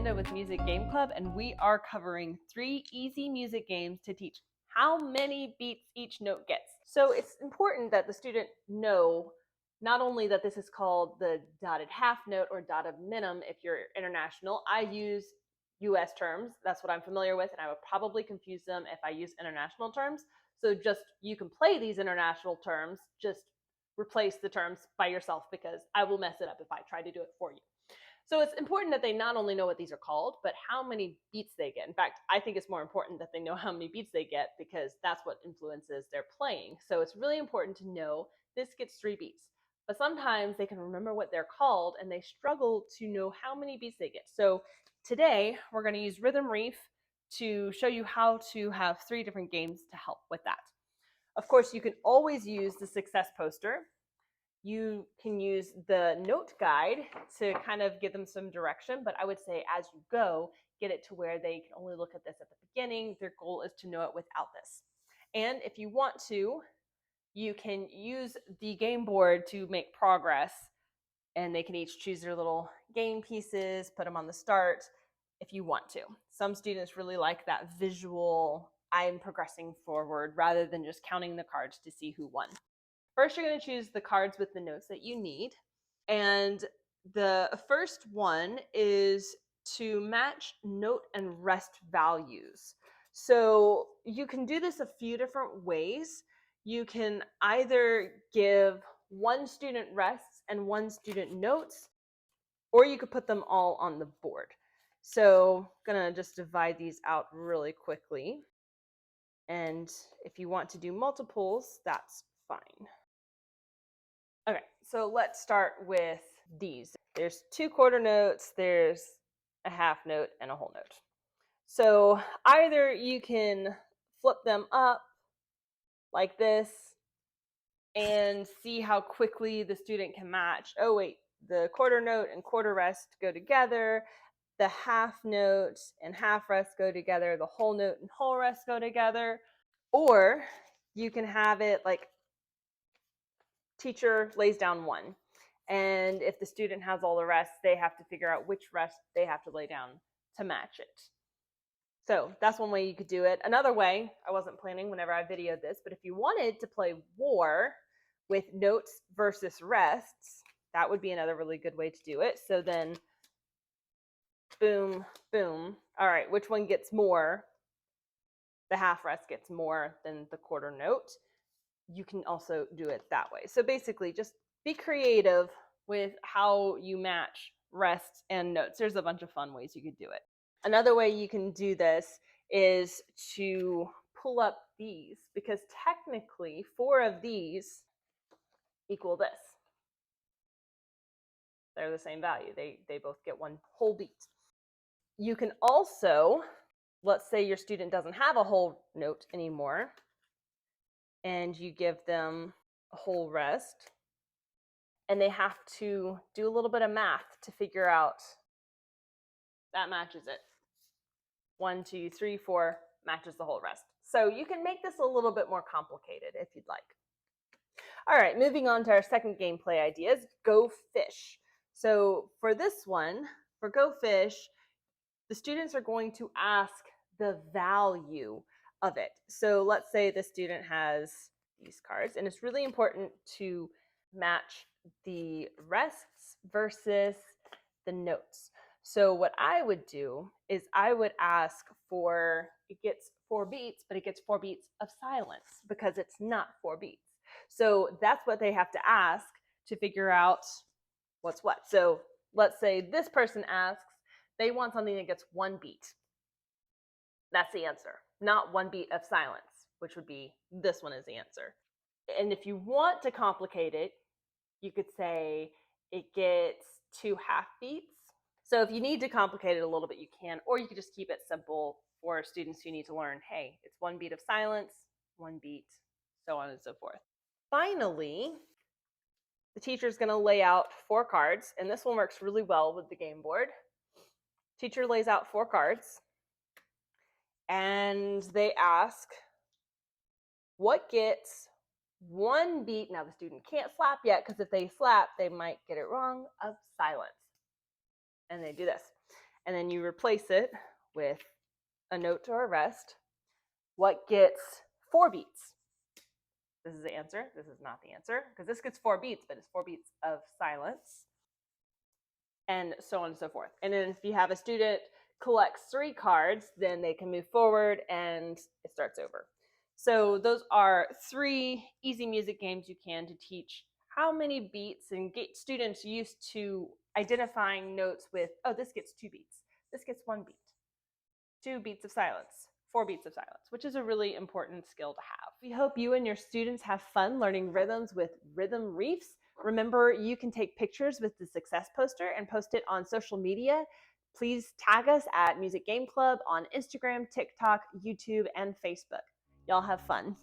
Amanda with Music Game Club, and we are covering 3 easy music games to teach how many beats each note gets. So it's important that the student know not only that this is called the dotted half note or dotted minim if you're international. I use US terms, that's what I'm familiar with, and I would probably confuse them if I use international terms. So just, you can play these international terms, just replace the terms by yourself because I will mess it up if I try to do it for you. So it's important that they not only know what these are called, but how many beats they get. In fact, I think it's more important that they know how many beats they get because that's what influences their playing. So it's really important to know this gets 3 beats. But sometimes they can remember what they're called and they struggle to know how many beats they get. So today we're going to use Rhythm Reef to show you how to have 3 different games to help with that. Of course, you can always use the success poster. You can use the note guide to kind of give them some direction, but I would say as you go, get it to where they can only look at this at the beginning. Their goal is to know it without this. And if you want to, you can use the game board to make progress, and they can each choose their little game pieces, put them on the start if you want to. Some students really like that visual, I'm progressing forward, rather than just counting the cards to see who won. First, you're going to choose the cards with the notes that you need. And the first one is to match note and rest values. So you can do this a few different ways. You can either give one student rests and one student notes, or you could put them all on the board. So I'm going to just divide these out really quickly. And if you want to do multiples, that's fine. Okay, so let's start with these. There's 2 quarter notes, there's a half note, and a whole note. So either you can flip them up like this and see how quickly the student can match. Oh wait, the quarter note and quarter rest go together, the half note and half rest go together, the whole note and whole rest go together. Or you can have it like teacher lays down 1, and if the student has all the rest, they have to figure out which rest they have to lay down to match it. So that's one way you could do it. Another way, I wasn't planning whenever I videoed this, but if you wanted to play war with notes versus rests, that would be another really good way to do it. So then boom, boom. All right, which one gets more? The half rest gets more than the quarter note. You can also do it that way. So basically, just be creative with how you match rests and notes. There's a bunch of fun ways you could do it. Another way you can do this is to pull up these, because technically 4 of these equal this. They're the same value. They both get 1 whole beat. You can also, let's say your student doesn't have a whole note anymore, and you give them a whole rest, and they have to do a little bit of math to figure out that matches it. 1, 2, 3, 4 matches the whole rest. So you can make this a little bit more complicated if you'd like. All right, moving on to our second gameplay ideas, Go Fish. So for this one, for Go Fish, the students are going to ask the value of it. So let's say the student has these cards, and it's really important to match the rests versus the notes. So what I would do is I would ask for, it gets 4 beats, but it gets 4 beats of silence because it's not 4 beats. So that's what they have to ask to figure out what's what. So let's say this person asks, they want something that gets 1 beat. That's the answer, not 1 beat of silence, which would be this one is the answer. And if you want to complicate it, you could say it gets 2 half beats. So if you need to complicate it a little bit, you can, or you could just keep it simple for students who need to learn, hey, it's 1 beat of silence, 1 beat, so on and so forth. Finally, the teacher is going to lay out 4 cards, and this one works really well with the game board. Teacher lays out 4 cards, and they ask, what gets 1 beat? Now the student can't slap yet, because if they slap, they might get it wrong, of silence. And they do this. and then you replace it with a note or a rest. What gets 4 beats? This is the answer. This is not the answer, because this gets 4 beats, but it's 4 beats of silence, and so on and so forth. And then if you have a student collects 3 cards, then they can move forward and it starts over. So those are 3 easy music games you can to teach how many beats and get students used to identifying notes with, oh, this gets 2 beats, this gets 1 beat, 2 beats of silence, 4 beats of silence, which is a really important skill to have. We hope you and your students have fun learning rhythms with Rhythm Reefs. Remember, you can take pictures with the success poster and post it on social media. Please tag us at Music Game Club on Instagram, TikTok, YouTube, and Facebook. Y'all have fun.